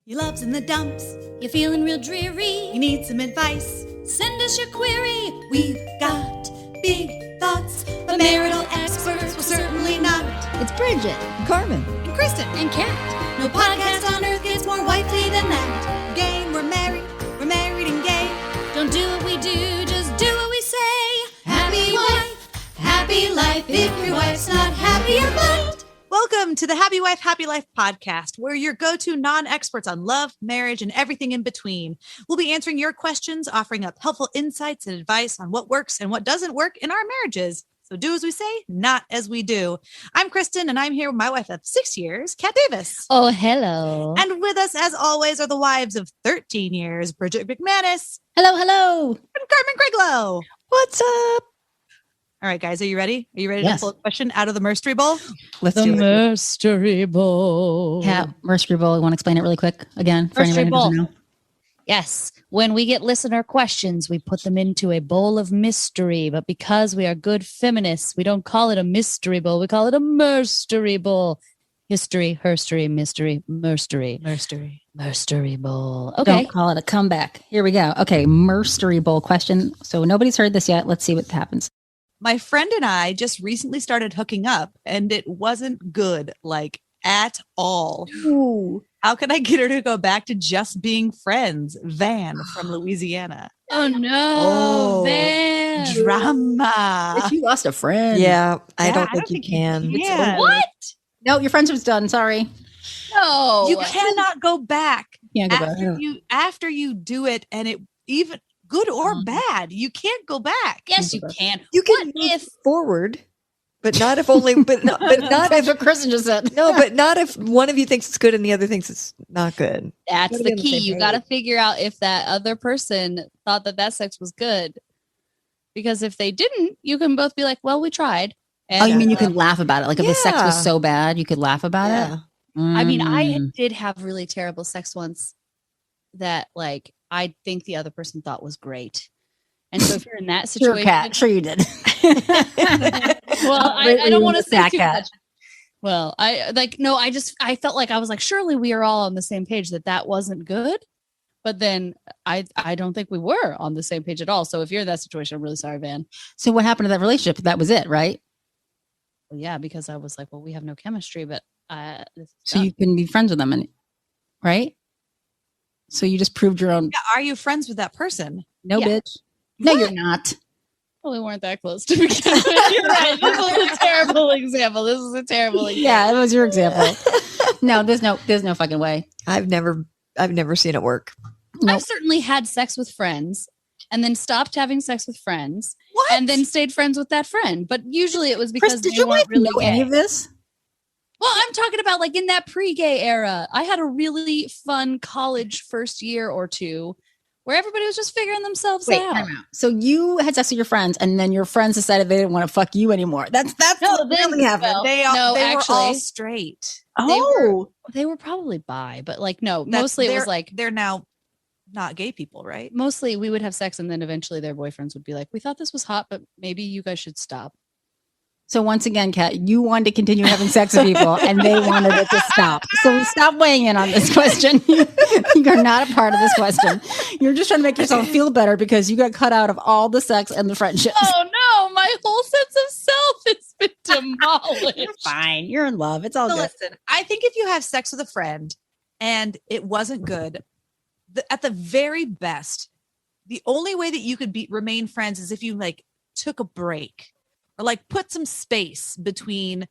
Your love's in the dumps. You're feeling real dreary. You need some advice. Send us your query. We've got big thoughts, but marital experts will certainly not. It's Bridget, Carmen, And Kristen. And Kat. No podcast on earth gets more wifely than that. Game, we're married and gay. Don't do what we do, just do what we say. Happy wife, happy life. If your wife's not happy, you're fucked. Welcome to the Happy Wife, Happy Life podcast, where your go-to non-experts on love, marriage, and everything in between. We'll be answering your questions, offering up helpful insights and advice on what works and what doesn't work in our marriages. So do as we say, not as we do. I'm Kristen, and I'm here with my wife of 6 years, Kat Davis. Oh, hello. And with us, as always, are the wives of 13 years, Bridget McManus. Hello, hello. And Carmen Craiglow. what's up? All right, guys, are you ready? Are you ready Yes. to pull a question out of the mystery bowl? Let's The do it. mystery bowl. Kat, mystery bowl. You want to explain it really quick again for Mystery anybody who doesn't bowl. know? Yes. When we get listener questions, we put them into a bowl of mystery. But because we are good feminists, we don't call it a mystery bowl. We call it a mystery bowl. History, herstory, mystery, mystery bowl. Okay. Don't call it a comeback. Here we go. Okay, mystery bowl question. So nobody's heard this yet. Let's see what happens. My friend and I just recently started hooking up, and it wasn't good, like at all. Ooh. How can I get her to go back to just being friends? Van from Louisiana. Oh, no. Oh. Van. Drama. If you lost a friend. Yeah, I Yeah, don't think you can. can. What? No, your friendship's done. Sorry. No. You cannot go back Can't go back. after you do it, and it even good or bad, you can't go back. Yes, you can. You can What move if forward, but not if only, but not That's if, what Kristen just said. no, but not if one of you thinks it's good and the other thinks it's not good. that's Gotta the be on the key? same You got to page. figure out if that other person thought that sex was good. Because if they didn't, you can both be like, well, we tried. And, Oh, you mean you could laugh about it? Like if the sex Yeah. was so bad, you could laugh about Yeah. it? I mean, I Mm. did have really terrible sex once that like I think the other person thought was great. And so if you're in that Sure, situation, Kat. Sure you did. well, I don't want to say That too cat. much. Well, I felt like I was like, surely we are all on the same page that wasn't good. But then I don't think we were on the same page at all. So if you're in that situation, I'm really sorry, Van. So what happened to that relationship? That was it, right? Well, yeah, because I was like, well, we have no chemistry, but this is So done. you couldn't be friends with them, right? So you just proved your own. Yeah, are you friends with that person? No, Yeah. bitch. No, What? you're not. Well, we weren't that close to begin with. You're right. This is a terrible example. This is a terrible example. Yeah, it was your example. No, there's no fucking way. I've never seen it work. Nope. I've certainly had sex with friends and then stopped having sex with friends What? and then stayed friends with that friend. But usually it was because Chris, did they your wife weren't really know gay. any of this? Well, I'm talking about like in that pre-gay era. I had a really fun college first year or two where everybody was just figuring themselves Wait, out. time out. So you had sex with your friends, and then your friends decided they didn't want to fuck you anymore. That's No, what then- really happened. well, They no, were all actually- straight. They were probably bi, but like no, That's- mostly it was they're- like they're now not gay people, right? mostly we would have sex and then eventually their boyfriends would be like, we thought this was hot, but maybe you guys should stop. So once again, Kat, you wanted to continue having sex with people, and they wanted it to stop. So stop weighing in on this question. You're not a part of this question. You're just trying to make yourself feel better because you got cut out of all the sex and the friendships. Oh no, my whole sense of self has been demolished. You're fine. You're in love. It's all So good. listen, I think if you have sex with a friend and it wasn't good, at the very best, the only way that you could remain friends is if you like took a break or like put some space between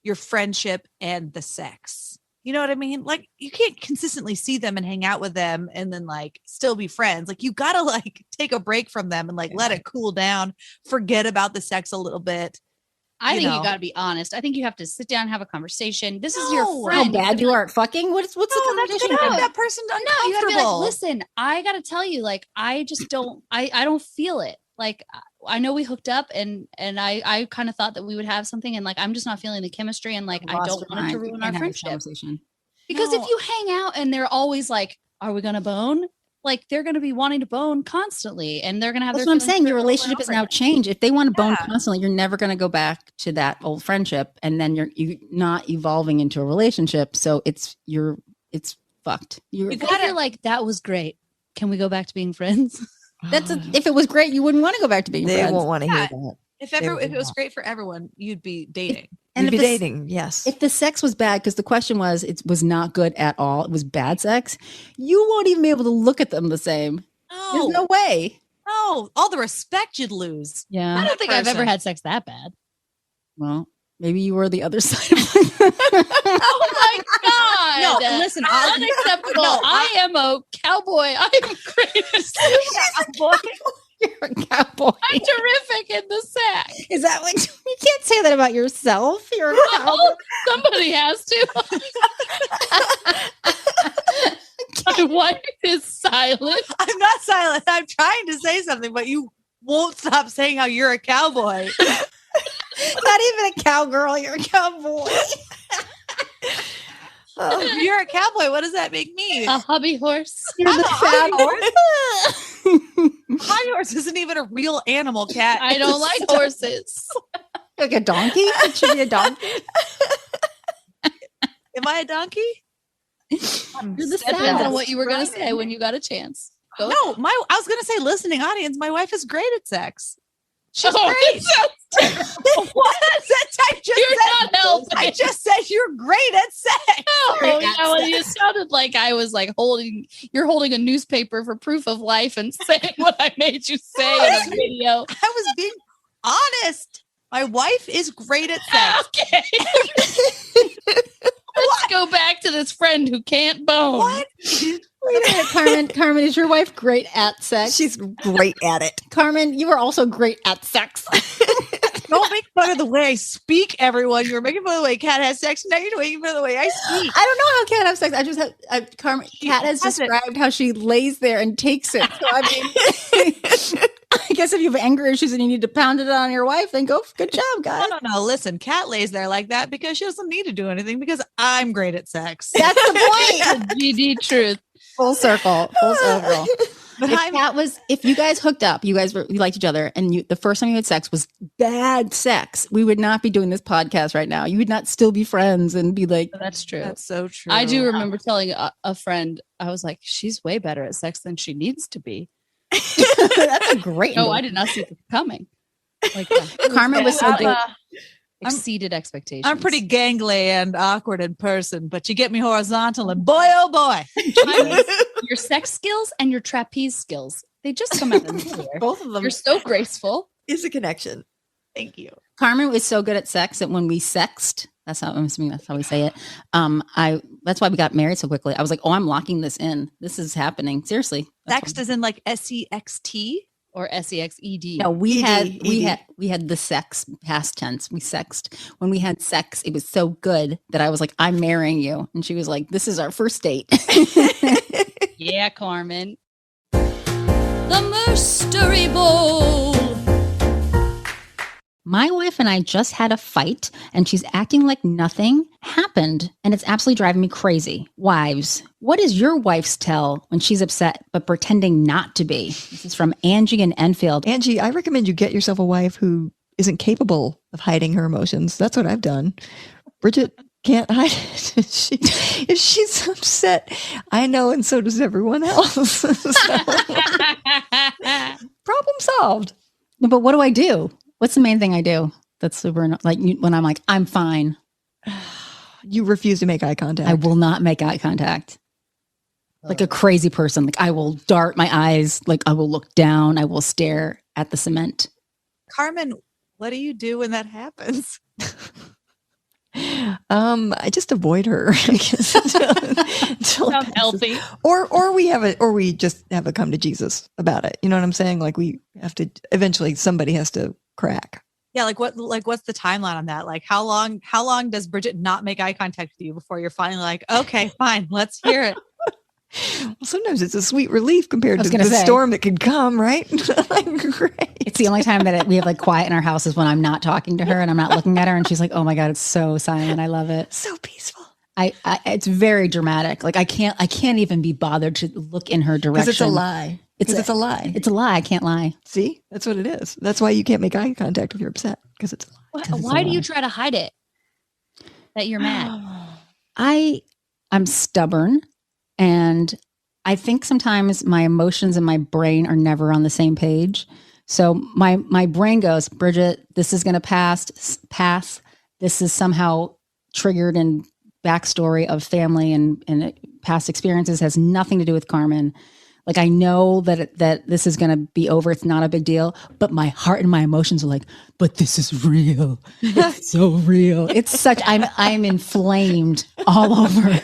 your friendship and the sex. You know what I mean? Like you can't consistently see them and hang out with them and then like still be friends. Like you gotta like take a break from them and like let it cool down, forget about the sex a little bit. I You think know. you got to be honest. I think you have to sit down and have a conversation. This is No. your How friend. bad you are at fucking? What's the No, that's conversation? gonna make about? that person No, you gotta be like, uncomfortable. listen, I gotta tell you, like, I just don't, I don't feel it. Like, I know we hooked up and I kind of thought that we would have something and like, I'm just not feeling the chemistry and like, I Lost don't your want it to mind. ruin You our can't have this friendship. conversation. Because No. if you hang out and they're always like, are we going to bone? Like they're going to be wanting to bone constantly and they're going to have That's their what I'm feelings saying. hurt Your over and relationship is over now again. changed. If they want to bone Yeah. constantly, you're never going to go back to that old friendship, and then you're not evolving into a relationship. So it's fucked. You're, You What if gotta- you're like, that was great. Can we go back to being friends? if it was great, you wouldn't want to go back to being They friends. won't want to hear Yeah. that. If They it was will great for everyone, you'd be dating. And You'd if be the s- dating, yes. If the sex was bad, because the question was, it was not good at all. It was bad sex. You won't even be able to look at them the same. There's no way. No, all the respect you'd lose. I Yeah. don't think I've ever person. had sex that bad. Well, maybe you were the other side of it. Oh my God. No, listen, Unacceptable. No, I am a cowboy. I am great. You're a cowboy. I'm terrific in the sack. Is that what you can't say that about yourself? You're a cowboy. Oh, somebody has to. My wife is silent. I'm not silent. I'm trying to say something, but you won't stop saying how you're a cowboy. Not even a cowgirl. You're a cowboy. If you're a cowboy, what does that make me? A hobby horse. You're I'm the a hobby fat Hobby horse isn't even a real animal, cat. I don't like horses. Like a donkey? It should be a donkey. Am I a donkey? You're the Steadfast. depends on what you were going to say when you got a chance. Go. No, I was gonna say, listening audience, my wife is great at sex. She's Oh, great. What? You're not helping. I just said you're great at sex. Oh, yeah, well, you sounded like I was like you're holding a newspaper for proof of life and saying what I made you say in a video. I was being honest. My wife is great at sex. Okay. Let's go back to this friend who can't bone. What? Wait a minute, Carmen. Carmen, is your wife great at sex? She's great at it. Carmen, you are also great at sex. Don't make fun of the way I speak, everyone. You're making fun of the way Kat has sex. Now you're making fun of the way I speak. I don't know how Kat has sex. I just have Carmen. Kat has has it. described how she lays there and takes it. So I mean, I guess if you have anger issues and you need to pound it on your wife, then go. Good job, guys. No. Listen, Kat lays there like that because she doesn't need to do anything because I'm great at sex. That's the point. GD truth. Full circle. Full circle. But If you guys hooked up, you liked each other, and the first time you had sex was bad sex, we would not be doing this podcast right now. You would not still be friends and be like, That's true. That's so true. I do remember telling a friend, I was like, she's way better at sex than she needs to be. that's a great. No, move. I did not see it coming. Like Carmen was so good. exceeded expectations. I'm pretty gangly and awkward in person, but you get me horizontal and boy, oh boy. Your sex skills and your trapeze skills, they just come out of nowhere. Both of them. You're so graceful. Is a connection. Thank you. Carmen was so good at sex that when we sexed, that's how I'm assuming that's how we say it. That's why we got married so quickly. I was like, oh, I'm locking this in. This is happening. Seriously. That's Sext is in like SEXT. Or SEXED. No, we ED. had the sex past tense. We sexed. When we had sex, it was so good that I was like, I'm marrying you. And she was like, this is our first date. Yeah, Carmen. The Mystery Bowl. My wife and I just had a fight, and she's acting like nothing happened, and it's absolutely driving me crazy. Wives, what is your wife's tell when she's upset but pretending not to be? This is from Angie in Enfield. Angie, I recommend you get yourself a wife who isn't capable of hiding her emotions. That's what I've done. Bridget can't hide it. If she's upset, I know, and so does everyone else. So, problem solved. No, but what do I do? What's the main thing I do? That's super, like when I'm like, I'm fine. You refuse to make eye contact. I will not make eye contact. Like a crazy person. Like I will dart my eyes. Like I will look down. I will stare at the cement. Carmen, what do you do when that happens? I just avoid her. I guess, until it Sounds passes. healthy. Or we just have a come to Jesus about it. You know what I'm saying? Like we have to eventually somebody has to crack. Yeah, what's the timeline on that? Like how long does Bridget not make eye contact with you before you're finally like, okay, fine, let's hear it. Well, sometimes it's a sweet relief compared I was to the gonna say. storm that could come, right? Like, great. It's the only time that we have like quiet in our house is when I'm not talking to her and I'm not looking at her. And she's like, oh my God, it's so silent. I love it. So peaceful. It's very dramatic. Like I can't even be bothered to look in her direction. Because it's a lie. It's a lie. It's a lie. I can't lie. See? That's what it is. That's why you can't make eye contact if you're upset. Because it's a lie. Why do you try to hide it? That you're mad. I'm stubborn. And I think sometimes my emotions and my brain are never on the same page. So my brain goes, Bridget, this is going to pass. This is somehow triggered in backstory of family and past experiences, has nothing to do with Carmen. Like I know that this is going to be over. It's not a big deal, but my heart and my emotions are like, but this is real. It's so real. It's such, I'm inflamed all over.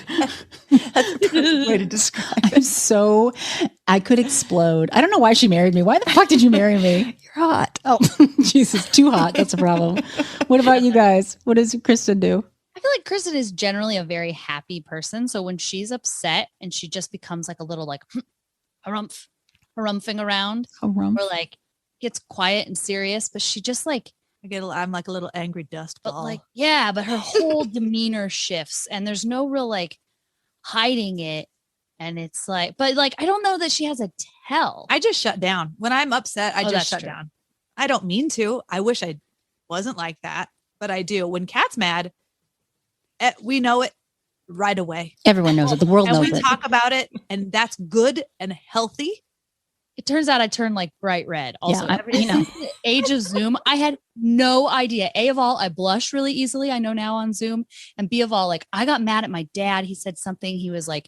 That's the perfect way to describe it. I could explode. I don't know why she married me. Why the fuck did you marry me? You're hot. Oh, Jesus, too hot. That's a problem. What about you guys? What does Kristen do? I feel like Kristen is generally a very happy person. So when she's upset and she just becomes like a little like harumphing around, or like gets quiet and serious, but she just like I'm like a little angry dust ball. But like, yeah, but her whole demeanor shifts and there's no real like hiding it. And it's like, but like, I don't know that she has a tell. I just shut down. When I'm upset, I just shut down. I don't mean to. I wish I wasn't like that, but I do. When Kat's mad, we know it right away. Everyone knows it. The world knows it. And we talk about it, and that's good and healthy. It turns out I turned like bright red. Also, yeah, the age of Zoom, I had no idea. A of all, I blush really easily. I know now on Zoom. And B of all, like I got mad at my dad. He said something. He was like,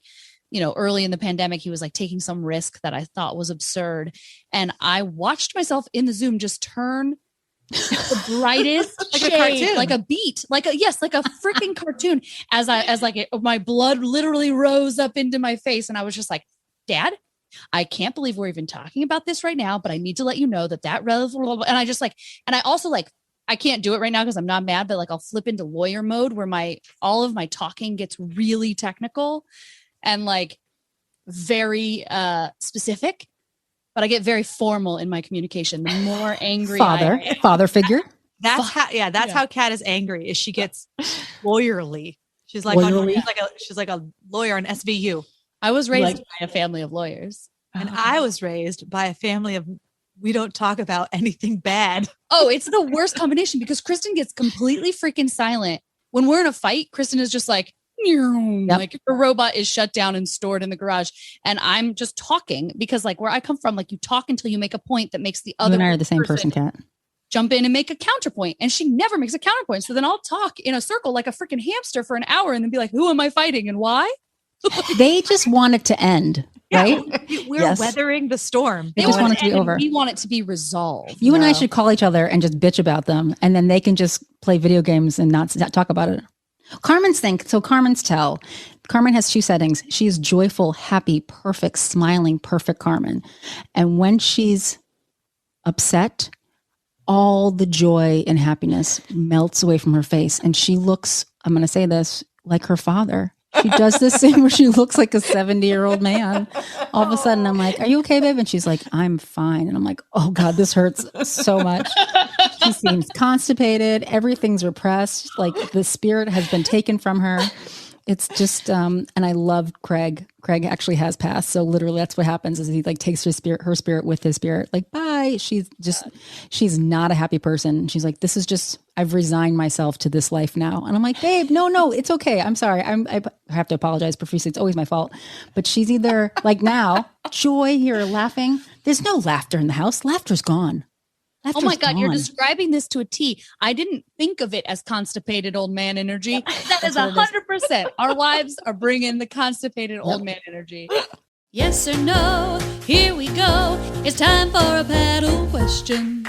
early in the pandemic, he was like taking some risk that I thought was absurd. And I watched myself in the Zoom just turn the brightest like shade, a cartoon. like a beat, like a freaking cartoon. My blood literally rose up into my face, and I was just like, Dad, I can't believe we're even talking about this right now, but I need to let you know that and I just like, and I also like, I can't do it right now because I'm not mad, but like I'll flip into lawyer mode where all of my talking gets really technical and like very specific. But I get very formal in my communication. The more angry father figure. That's how Kat is angry. Is she gets lawyerly. She's like she's like a lawyer in SVU. I was raised by a family of lawyers, and I was raised by a family of we don't talk about anything bad. Oh, it's the worst combination because Kristen gets completely freaking silent when we're in a fight. Kristen is just like. Yep. Like her robot is shut down and stored in the garage, and I'm just talking because, like, where I come from, like you talk until you make a point that makes the other. You and I are the same person, Kat. Jump in and make a counterpoint, and she never makes a counterpoint. So then I'll talk in a circle like a freaking hamster for an hour, and then be like, "Who am I fighting and why?" They just want it to end, right? We're weathering the storm. They just want it to be over. We want it to be resolved. You and I should call each other and just bitch about them, and then they can just play video games and not talk about it. Carmen's tell. Carmen has two settings. She is joyful, happy, perfect, smiling, perfect Carmen. And when she's upset, all the joy and happiness melts away from her face. And she looks, I'm going to say this, like her father. She does this thing where she looks like a 70-year-old man. All of a sudden, I'm like, are you okay, babe? And she's like, I'm fine. And I'm like, oh God, this hurts so much. She seems constipated. Everything's repressed. Like the spirit has been taken from her. It's just, and I love Craig. Craig actually has passed. So literally that's what happens is he like takes her spirit with his spirit. Like, bye. She's not a happy person. She's like, this is just, I've resigned myself to this life now. And I'm like, babe, no, it's okay. I'm sorry. I have to apologize profusely. It's always my fault. But she's either like now, joy here, laughing. There's no laughter in the house. Laughter's gone. Oh my God, you're describing this to a T. I didn't think of it as constipated old man energy. That is 100%. Our wives are bringing the constipated old man energy. Yes or no? Here we go. It's time for a paddle question.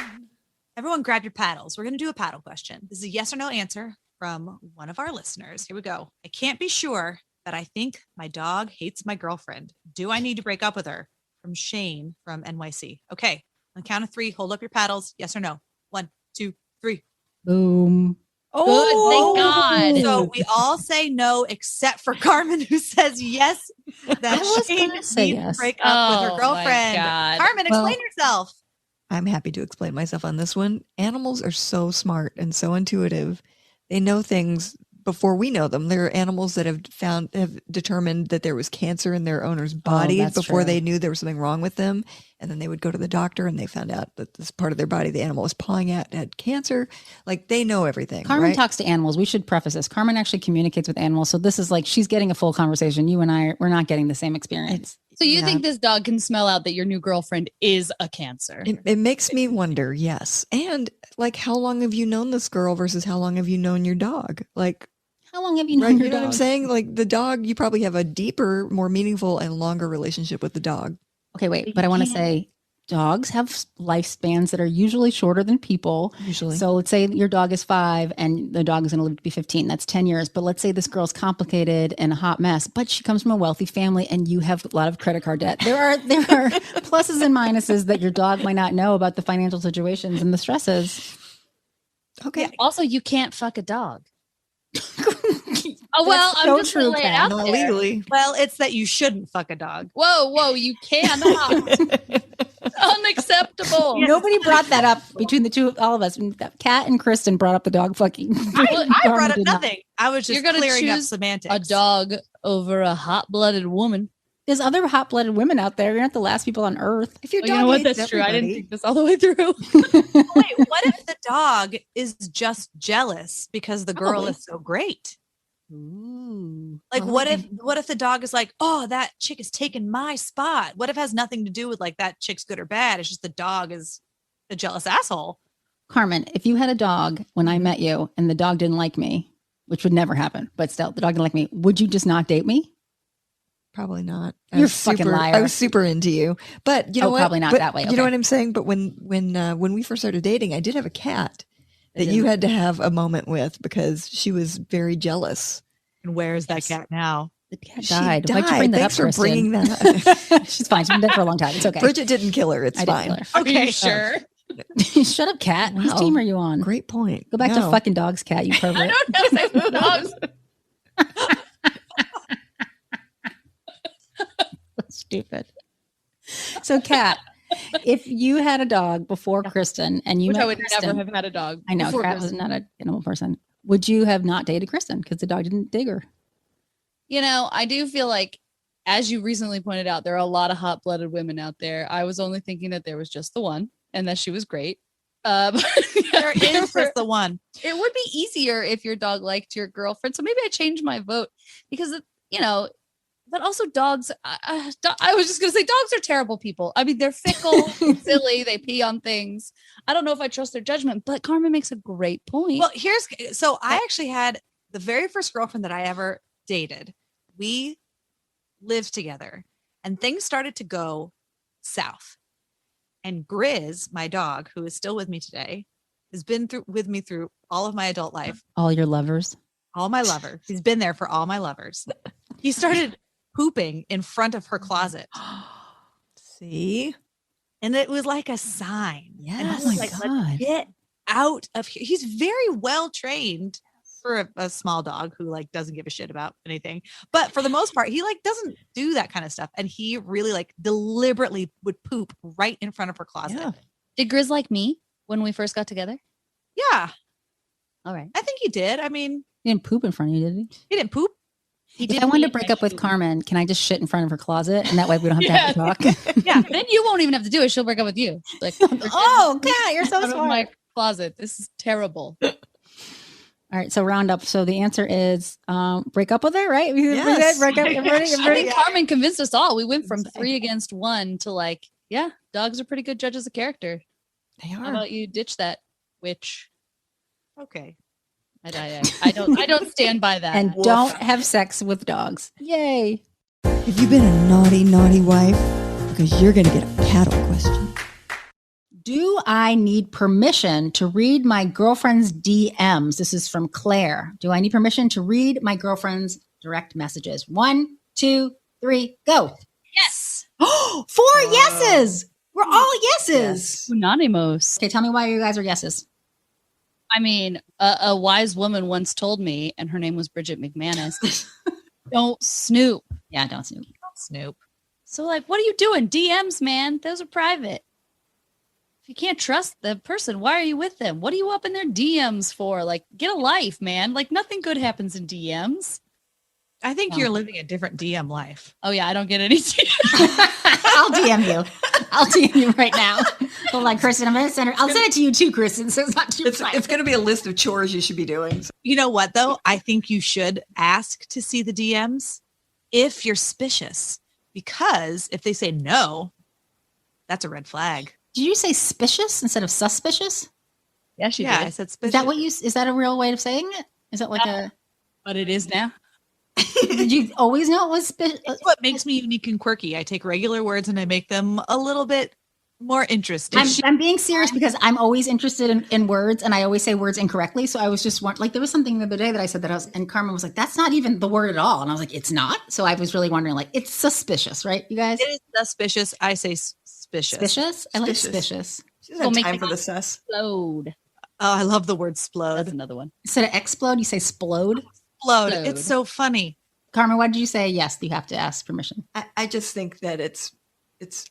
Everyone grab your paddles. We're going to do a paddle question. This is a yes or no answer from one of our listeners. Here we go. I can't be sure, but I think my dog hates my girlfriend. Do I need to break up with her? From Shane from NYC. Okay. On the count of 3, hold up your paddles. Yes or no? 1, 2, 3. Boom. Good, thank God. So we all say no, except for Carmen, who says yes. That Shane needs to break up with her girlfriend. Carmen, explain yourself. I'm happy to explain myself on this one. Animals are so smart and so intuitive. They know things before we know them. There are animals that have determined that there was cancer in their owner's body that's before true. they knew there was something wrong with them. And then they would go to the doctor and they found out that this part of their body the animal was pawing at had cancer. Like they know everything. Carmen right? talks to animals. We should preface this. Carmen actually communicates with animals. So this is like she's getting a full conversation. You and we're not getting the same experience. So you Yeah. think this dog can smell out that your new girlfriend is a Cancer? It makes me wonder, yes. And like, how long have you known this girl versus how long have you known your dog? Like, How long have you known right, your you know dog? what I'm saying? Like the dog, you probably have a deeper, more meaningful and longer relationship with the dog. Okay, wait, but I want to say dogs have lifespans that are usually shorter than people. Usually. So let's say your dog is 5 and the dog is going to live to be 15. That's 10 years. But let's say this girl's complicated and a hot mess, but she comes from a wealthy family and you have a lot of credit card debt. There are pluses and minuses that your dog might not know about the financial situations and the stresses. Okay. Yeah, also, you can't fuck a dog. Oh, well, That's so I'm just true, gonna lay it Kat. out Not there. legally. Well, it's that you shouldn't fuck a dog. Whoa, you cannot. Unacceptable. Nobody brought that up between the two, all of us. Kat and Kristen brought up the dog fucking. I Carmen brought up did not. nothing. I was just You're gonna clearing up choose semantics. A dog over a hot-blooded woman. There's other hot-blooded women out there. You're not the last people on earth. If your Oh, dog you know what? hates That's true. I didn't everybody- think this all the way through. Wait, what if the dog is just jealous because the girl Probably. is so great? Ooh. Like, Oh, what if the dog is like, oh, that chick is taking my spot? What if it has nothing to do with like that chick's good or bad? It's just the dog is a jealous asshole. Carmen, if you had a dog when I met you and the dog didn't like me, which would never happen, but still, the dog didn't like me, would you just not date me? Probably not. You're was a fucking super, liar. I was super into you, but you know Oh, what? probably not But that way. You Okay. know what I'm saying? But when we first started dating, I did have a cat that did. you had to have a moment with because she was very jealous. And where is that Yes. cat now? The cat She died. Why'd you died. bring that Thanks up, for Kristen? bringing that up. She's fine. She's been dead for a long time. It's okay. Bridget didn't kill her. It's I didn't fine. kill her. Are Okay. you sure? Shut up, Cat. Whose Wow. team are you on? Great point. Go back to No. fucking dogs, Cat, you I pervert. don't know sex with dogs. Stupid. So, Kat, if you had a dog before Kristen and you Which met I would Kristen, never have had a dog. I know before Kat was Kristen. not an animal person. Would you have not dated Kristen because the dog didn't dig her? You know, I do feel like, as you recently pointed out, there are a lot of hot-blooded women out there. I was only thinking that there was just the one and that she was great. But There is just the one. it would be easier if your dog liked your girlfriend. So maybe I changed my vote because, you know, but also dogs. I was just going to say dogs are terrible people. I mean, they're fickle, silly. They pee on things. I don't know if I trust their judgment, but Carmen makes a great point. Well, I actually had the very first girlfriend that I ever dated. We lived together and things started to go south. And Grizz, my dog, who is still with me today, has been with me through all of my adult life, All your lovers. all my lovers. He's been there for all my lovers. He started pooping in front of her closet. See? And it was like a sign. And I Yes. was Oh my like, God. let's get out of here. He's very well trained for a small dog who like doesn't give a shit about anything. But for the most part, he like doesn't do that kind of stuff. And he really like deliberately would poop right in front of her closet. Yeah. Did Grizz like me when we first got together? Yeah, All right. I think he did. I mean, He didn't poop in front of you, did he? he didn't poop. If I wanted to break up with Carmen, can I just shit in front of her closet? And that way we don't have to have to talk. Yeah. Then you won't even have to do it. She'll break up with you. Like, Oh, Kat, you're so out of smart. my closet. This is terrible. All right, so round up. So the answer is break up with her, right? We Yes. said break up. Everybody, I think Yeah. Carmen convinced us all. We went from 3 against 1 to like, yeah, dogs are pretty good judges of character. They How are. about you ditch that witch? Okay. I don't stand by that. and don't have sex with dogs. Yay. Have you been a naughty, naughty wife? Because you're going to get a cattle question. Do I need permission to read my girlfriend's DMs? This is from Claire. Do I need permission to read my girlfriend's direct messages? 1, 2, 3, go. yes, 4 yeses. We're all yeses. unanimous. Okay, tell me why you guys are yeses. I mean, a wise woman once told me, and her name was Bridget McManus, don't snoop. Yeah, don't snoop. Snoop. So, like, what are you doing? DMs, man. Those are private. If you can't trust the person, why are you with them? What are you up in their DMs for? Like, get a life, man. Like, nothing good happens in DMs. I think you're living a different DM life. Oh, yeah, I don't get any I'll DM you. I'll DM you right now. But like, Kristen, I'm going to send her. I'll send it to you too, Kristen. So it's not too It's going to be a list of chores you should be doing. You know what, though? I think you should ask to see the DMs if you're suspicious. Because if they say no, that's a red flag. Did you say suspicious instead of suspicious? Yes, you Yeah, I did. said suspicious. Is that what you? Is that a real way of saying it? Is that like a? But it is now. Did you always know it was suspicious? It's what makes me unique and quirky. I take regular words and I make them a little bit more interesting. I'm being serious because I'm always interested in words and I always say words incorrectly. So I was just like, there was something the other day that I said that and Carmen was like, that's not even the word at all. And I was like, it's not. So I was really wondering, like, it's suspicious, right? You guys? It is suspicious. I say suspicious. Suspicious? I like suspicious. She doesn't have We'll make time it for the sus. Explode. Oh, I love the word That's splode. another one. Instead of explode, you say splode. Splode. Splode. It's so funny. Carmen, why did you say yes? You have to ask permission. I just think that it's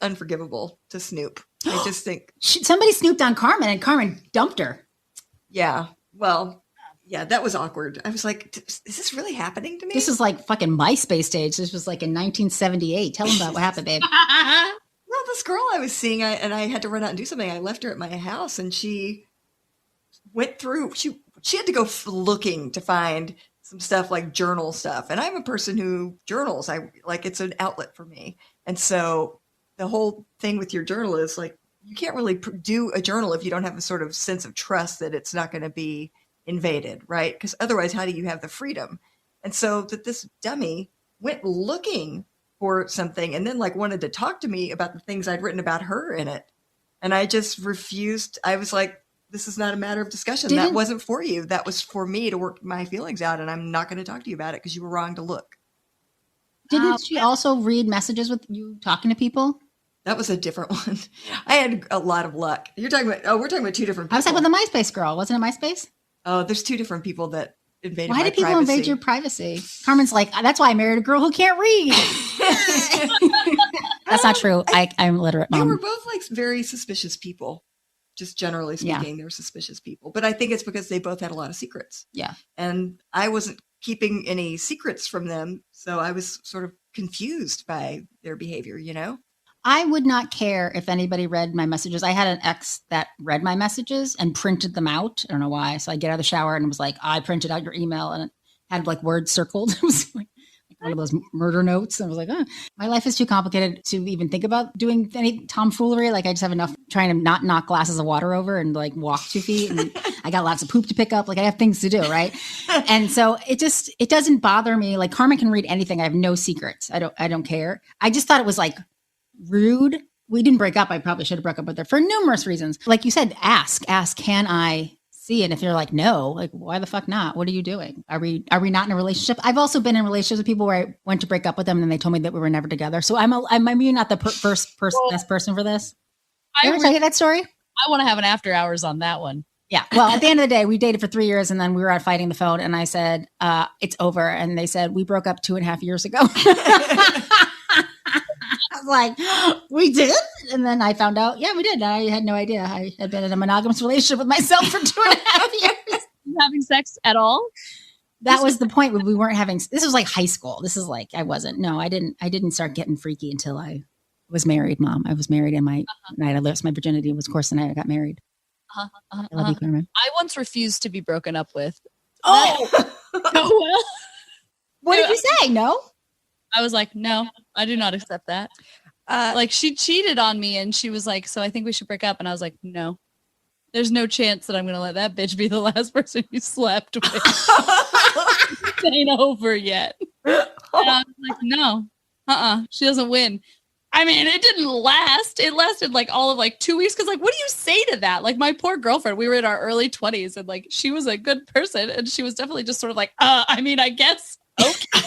unforgivable to snoop. I just think, Somebody snooped on Carmen and Carmen dumped her. yeah, well, yeah, that was awkward. I was like, is this really happening to me? This is like fucking MySpace stage. This was like in 1978. Tell them about what happened, babe. Well, this girl I was seeing, and I had to run out and do something. I left her at my house, and she went through. She had to go looking to find some stuff like journal stuff. And I'm a person who journals. I like it's an outlet for me. And so the whole thing with your journal is like you can't really do a journal if you don't have a sort of sense of trust that it's not going to be invaded, right? Because otherwise, how do you have the freedom? And so that this dummy went looking for something and then like wanted to talk to me about the things I'd written about her in it. And I just refused. I was like, this is not a matter of discussion. That wasn't for you. That was for me to work my feelings out. And I'm not going to talk to you about it because you were wrong to look. Didn't she also read messages with you talking to people? That was a different one. I had a lot of luck. You're talking about, we're talking about two different people. I was talking about the MySpace girl. Wasn't it MySpace? Oh, there's two different people that invaded my Why privacy. did people invade your privacy? Carmen's like, that's why I married a girl who can't read. That's not true. I'm literate, They Mom. were both like very suspicious people. Just generally speaking, they're suspicious people. But I think it's because they both had a lot of secrets. Yeah. And I wasn't keeping any secrets from them. So I was sort of confused by their behavior, you know? I would not care if anybody read my messages. I had an ex that read my messages and printed them out. I don't know why. So I get out of the shower and it was like, I printed out your email and it had like words circled. It was like one of those murder notes. And I was like, my life is too complicated to even think about doing any tomfoolery. Like I just have enough trying to not knock glasses of water over and like walk 2 feet. And I got lots of poop to pick up. Like I have things to do. Right. And so it doesn't bother me. Like Carmen can read anything. I have no secrets. I don't care. I just thought it was like rude. We didn't break up. I probably should have broke up with her for numerous reasons. Like you said, ask, can I see? And if you're like, no, like, why the fuck not? What are you doing? Are we not in a relationship? I've also been in relationships with people where I went to break up with them and they told me that we were never together. So I'm maybe not the first person, best person for this. Did I ever tell you that story? I want to have an after hours on that one. Yeah. Well, at the end of the day, we dated for 3 years and then we were out fighting the phone and I said, it's over. And they said, we broke up 2.5 years ago. I was like, we did? And then I found out, yeah, we did. I had no idea. I had been in a monogamous relationship with myself for 2.5 years. Having sex at all? That was the point when we weren't having, this was like high school. This is like, I didn't start getting freaky until I was married, Mom. I was married and night I lost my virginity was, of course, the night I got married. I love you, Carmen. I once refused to be broken up with. Oh, Well, what did you say? No? I was like, no, I do not accept that. Like she cheated on me and she was like, so I think we should break up. And I was like, no, there's no chance that I'm going to let that bitch be the last person you slept with. It ain't over yet. And I was like, no, she doesn't win. I mean, it didn't last. It lasted like all of like 2 weeks. Cause like, what do you say to that? Like my poor girlfriend, we were in our early 20s and like, she was a good person. And she was definitely just sort of like, I mean, I guess. Okay.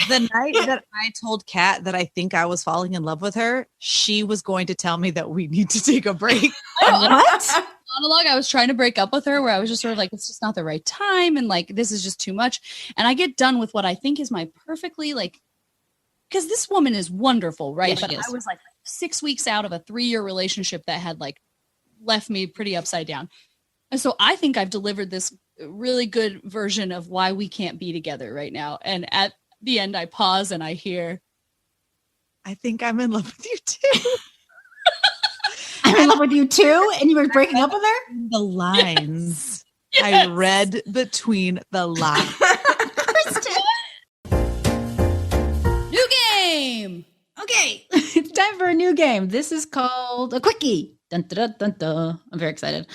The night that I told Kat that I think I was falling in love with her, she was going to tell me that we need to take a break. What? Monologue. I was trying to break up with her where I was just sort of like, it's just not the right time. And like, this is just too much. And I get done with what I think is my perfectly like, because this woman is wonderful, right? Yes, but she is. I was like, 6 weeks out of a 3-year relationship that had like left me pretty upside down. And so I think I've delivered this really good version of why we can't be together right now. And at the end, I pause and I hear, I think I'm in love with you too. I'm in love with you too, and you were breaking up with her? The lines. Yes. I read between the lines. new game. Okay, it's time for a new game. This is called a Quickie. Dun, dun, dun, dun, dun. I'm very excited.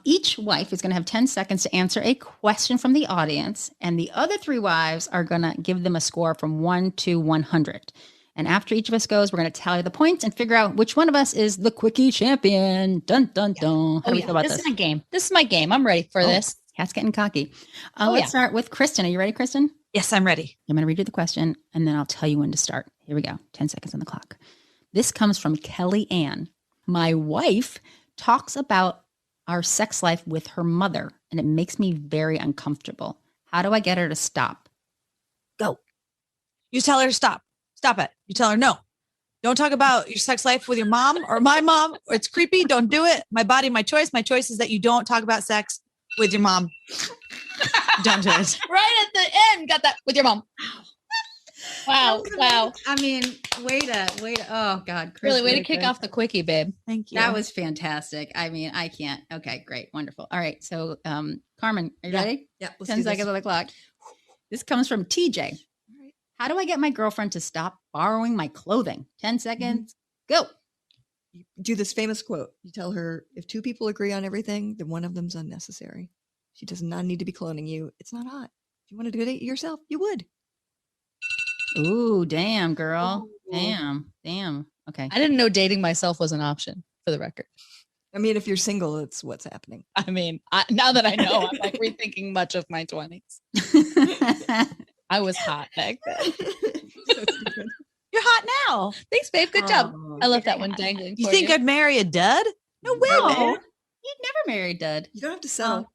Each wife is going to have 10 seconds to answer a question from the audience, and the other 3 wives are going to give them a score from 1 to 100. And after each of us goes, we're going to tally the points and figure out which one of us is the Quickie champion. Dun, dun, dun. How do we feel about this this? is my game. This is my game. I'm ready for this. Cat's getting cocky. Let's start with Kristen. Are you ready, Kristen? Yes, I'm ready. I'm going to read you the question, and then I'll tell you when to start. Here we go. 10 seconds on the clock. This comes from Kelly Ann. My wife talks about our sex life with her mother, and it makes me very uncomfortable. How do I get her to stop? Go. You tell her to stop. Stop it. You tell her no. Don't talk about your sex life with your mom or my mom. It's creepy. Don't do it. My body, my choice. My choice is that you don't talk about sex with your mom. Don't do it. Right at the end, got that with your mom. Wow. Wow. I mean, way to, oh God. Chris, Really, way to kick off the Quickie, babe. Thank you. That was fantastic. I mean, I can't. Okay, great. Wonderful. All right. So, Carmen, are you ready? Yeah. 10 seconds on the clock. This comes from TJ. How do I get my girlfriend to stop borrowing my clothing? 10 seconds. Go. You do this famous quote. You tell her, if 2 people agree on everything, then one of them's unnecessary. She does not need to be cloning you. It's not hot. If you wanted to do it yourself, you would. Ooh, damn, girl. Damn. Okay. I didn't know dating myself was an option, for the record. I mean, if you're single, it's what's happening. I mean, now that I know, I'm like rethinking much of my 20s. I was hot back then. You're hot now. Thanks, babe. Good job. I left that one dangling. You for think I'd marry a dud? No way, No. man. You'd never married Dud. You don't have to settle.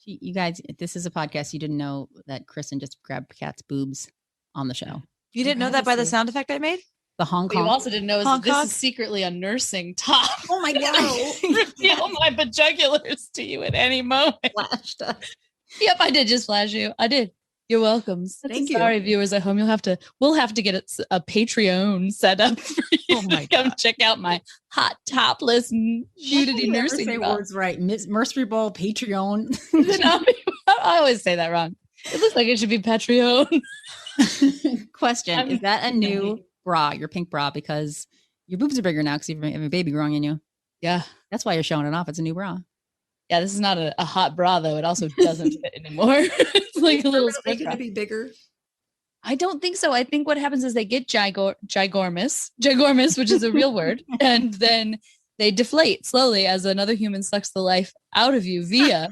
You guys, this is a podcast. You didn't know that Kristen just grabbed Kat's boobs on the show. You didn't know that by the sound effect I made? The Hong What you Kong. also didn't know is that Hong Kong? this is secretly a nursing top. Oh my God. Reveal my bajugulars to you at any moment. Flashed us. Yep, I did just flash you. I did. You're welcome. Thank you. Sorry, viewers at home. We'll have to get a Patreon set up for you Oh my to come God. check out my hot topless nudity Never nursing say bra. words right. Mercury Ball, Patreon. I always say that wrong. It looks like it should be Patreon. Question. Is that a new bra, your pink bra? Because your boobs are bigger now because you have a baby growing in you. Yeah. That's why you're showing it off. It's a new bra. Yeah, this is not a hot bra, though. It also doesn't fit anymore. It's like a little Make split it bra. to be bigger. I don't think so. I think what happens is they get gigormous, which is a real word, and then they deflate slowly as another human sucks the life out of you via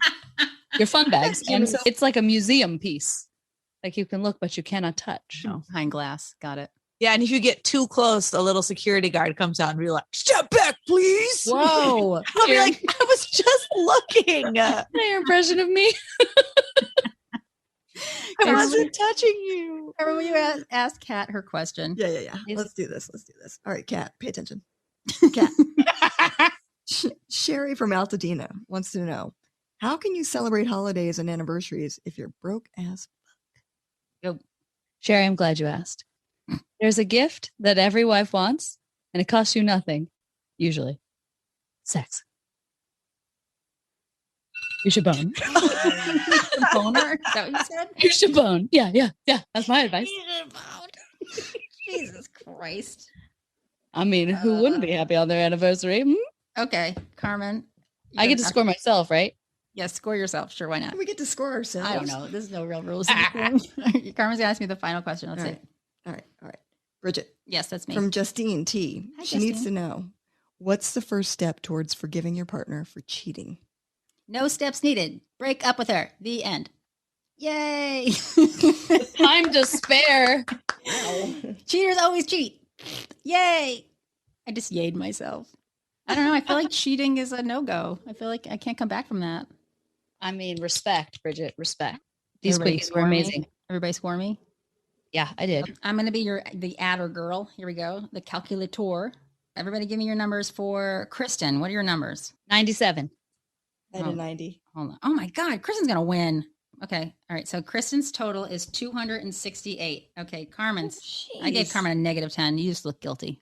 your fun bags. And so it's like a museum piece. Like you can look, but you cannot touch. No. Behind glass. Got it. Yeah, and if you get too close, a little security guard comes out and be like, "Step back, please." Whoa. I'll be like, "I was just looking. Your impression of me. I wasn't touching you." Remember when you asked Kat her question? Yeah. Yes. Let's do this. All right, Kat, pay attention. Kat. Sherry from Altadena wants to know, how can you celebrate holidays and anniversaries if you're broke as Sherry, I'm glad you asked. There's a gift that every wife wants, and it costs you nothing, usually. Sex. You should bone. Boner? Is that what you said? You should bone. Yeah. That's my advice. Jesus Christ. I mean, who wouldn't be happy on their anniversary? Hmm? Okay, Carmen. I get to score myself, right? Yes, score yourself. Sure, why not? we get to score ourselves? I don't know. There's no real rules. in this thing. Carmen's gonna ask me the final question. Let's All see. right. All right. Bridget Yes, that's me. from Justine T. Hi, She needs Justine. to know, what's the first step towards forgiving your partner for cheating? No steps needed. Break up with her. The end. Yay! Time to spare. Cheaters always cheat. Yay! I just yayed myself. I don't know. I feel like cheating is a no-go. I feel like I can't come back from that. I mean, respect, Bridget, respect. These Everybody quickies were score me? amazing. Everybody score me? Yeah, I did. I'm going to be the adder girl. Here we go. The calculator. Everybody give me your numbers for Kristen. What are your numbers? 97. I had a 90. Hold on. Oh my God. Kristen's going to win. Okay. All right. So Kristen's total is 268. Okay. Carmen's. I gave Carmen a negative 10. You just look guilty.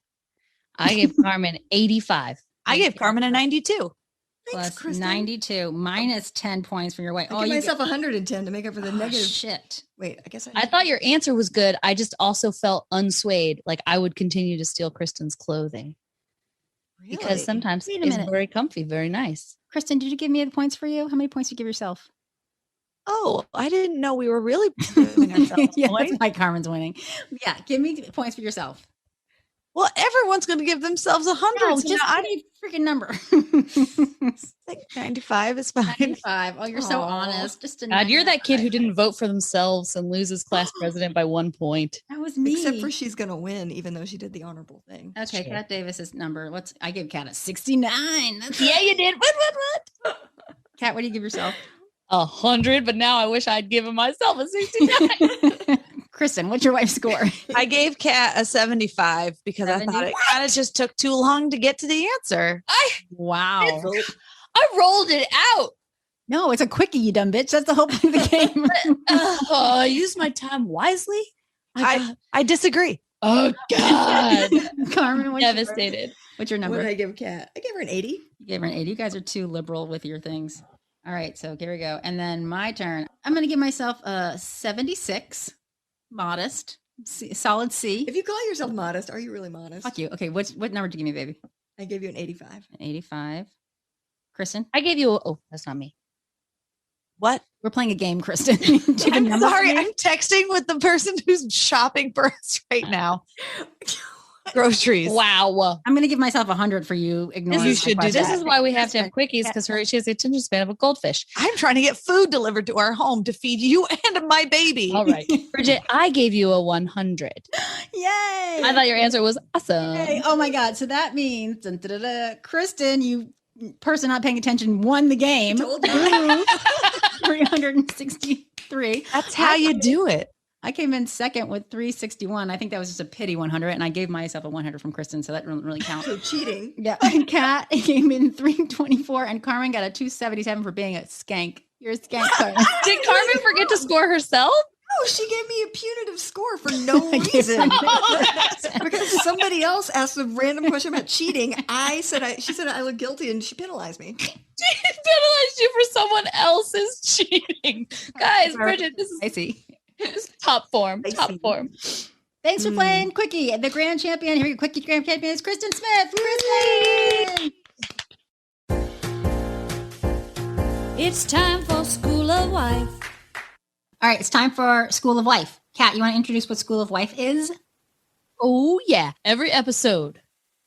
I gave Carmen 85. I gave Carmen a 92. Thanks, Plus Kristen. 92 minus 10 points for your weight. I give myself 110 to make up for the negative. Shit. Wait, I guess I thought your answer was good. I just also felt unswayed. Like I would continue to steal Kristen's clothing because sometimes Wait a it's minute. very comfy, very nice. Kristen, did you give me the points for you? How many points did you give yourself? Oh, I didn't know we were really giving ourselves Yeah, points. that's why Carmen's winning. Yeah, give me points for yourself. Well, everyone's going to give themselves 100. No, so just now give me a freaking number. I think 95 is fine. 95. Oh, you're so Aw. honest. Just a God, you're that kid who 95. didn't vote for themselves and loses class president by 1 point. That was me. Except for she's going to win, even though she did the honorable thing. Okay, true. Kat Davis's number. I gave Kat a 69. That's Yeah, you did. What? Kat, what do you give yourself? 100, but now I wish I'd given myself a 69. Kristen, what's your wife's score? I gave Kat a 75 because I thought it kind of just took too long to get to the answer. Wow. I rolled it out. No, it's a quickie, you dumb bitch. That's the whole point of the game. I used my time wisely. I disagree. Oh, God. Carmen, Devastated. What's your What number? did I give Kat? I gave her an 80. You gave her an 80. You guys are too liberal with your things. All right, so here we go. And then my turn. I'm going to give myself a 76. Modest. Solid C. If you call yourself modest, are you really modest? Fuck you. Okay, what number did you give me, baby? I gave you an 85. An 85. Kristen? I gave you that's not me. What? We're playing a game, Kristen. Do you have a I'm number for sorry. me? I'm texting with the person who's shopping for us right now. Groceries. Wow. I'm going to give myself 100 for you ignoring You my should do question. This is why we have to have quickies because she has the attention span of a goldfish. I'm trying to get food delivered to our home to feed you and my baby. All right. Bridget, I gave you a 100. Yay! I thought your answer was awesome. Yay. Oh my God. So that means, Kristen, you person not paying attention, won the game. Told you. 363. That's how you do it. I came in second with 361. I think that was just a pity 100, and I gave myself a 100 from Kristen, so that doesn't really count. So cheating. Yeah, Kat came in 324, and Carmen got a 277 for being a skank. You're a skank, Carmen. Did Carmen forget to score herself? Oh, she gave me a punitive score for no I gave her reason. a- Because somebody else asked a random question about cheating. She said I look guilty and she penalized me. She penalized you for someone else's cheating. Guys, Bridget, this I see. is top form. I Top see. form. Thanks for playing Quickie. The grand champion here, Quickie grand champion is Kristen Smith. Kristen! It's time for School of Life. All right, it's time for School of Life. Kat, you want to introduce what School of Life is? Oh, yeah. Every episode,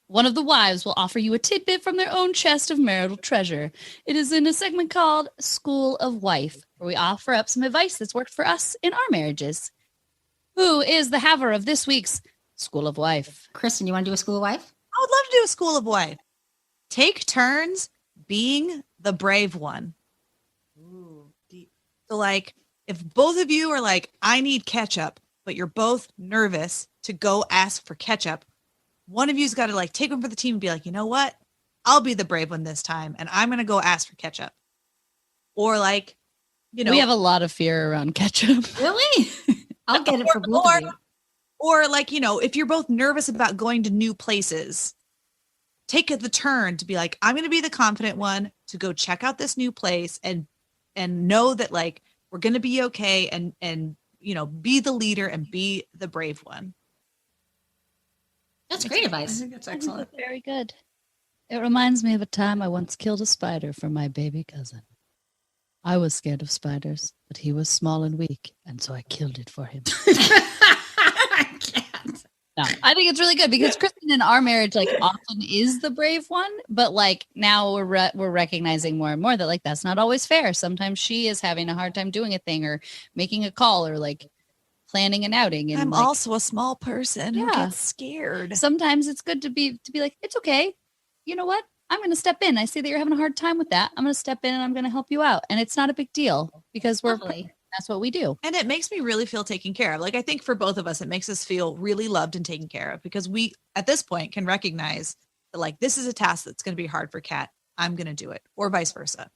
one of the wives will offer you a tidbit from their own chest of marital treasure. It is in a segment called School of Wife, where we offer up some advice that's worked for us in our marriages. Who is the haver of this week's School of Wife? Kristen, you want to do a School of Life? I would love to do a school of wife. Take turns being the brave one. Ooh, deep. So, like, if both of you are like, I need ketchup, but you're both nervous to go ask for ketchup, one of you's got to like take one for the team and be like, you know what? I'll be the brave one this time, and I'm going to go ask for ketchup. Or like, you know, We have a lot of fear around ketchup. Really? I'll get it for both of you. or like, you know, if you're both nervous about going to new places, take the turn to be like, I'm going to be the confident one to go check out this new place and know that like we're going to be okay and you know, be the leader and be the brave one. That's great I advice. think that's excellent. Very good. It reminds me of a time I once killed a spider for my baby cousin. I was scared of spiders, but he was small and weak, and so I killed it for him. I can't. No, I think it's really good because Kristen in our marriage like often is the brave one, but like now we're recognizing more and more that like that's not always fair. Sometimes she is having a hard time doing a thing or making a call or like planning an outing. And I'm like, also a small person who Yeah. gets scared. sometimes it's good to be like, it's okay. You know what? I'm going to step in. I see that you're having a hard time with that. I'm going to step in and I'm going to help you out. And it's not a big deal because we're Lovely. That's what we do. And it makes me really feel taken care of. Like, I think for both of us, it makes us feel really loved and taken care of because we, at this point, can recognize that, like, this is a task that's going to be hard for Kat. I'm going to do it, or vice versa.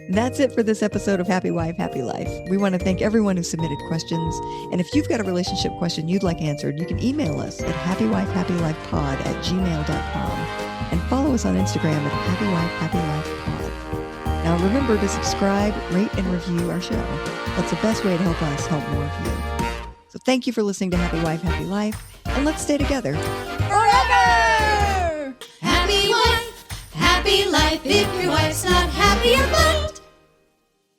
That's it for this episode of Happy Wife, Happy Life. We want to thank everyone who submitted questions. And if you've got a relationship question you'd like answered, you can email us at happywifehappylifepod@gmail.com and follow us on Instagram at happywifehappylifepod. Now remember to subscribe, rate, and review our show. That's the best way to help us help more of you. So thank you for listening to Happy Wife, Happy Life, and let's stay together Forever! Happy wife, happy life. If your wife's not happy, your life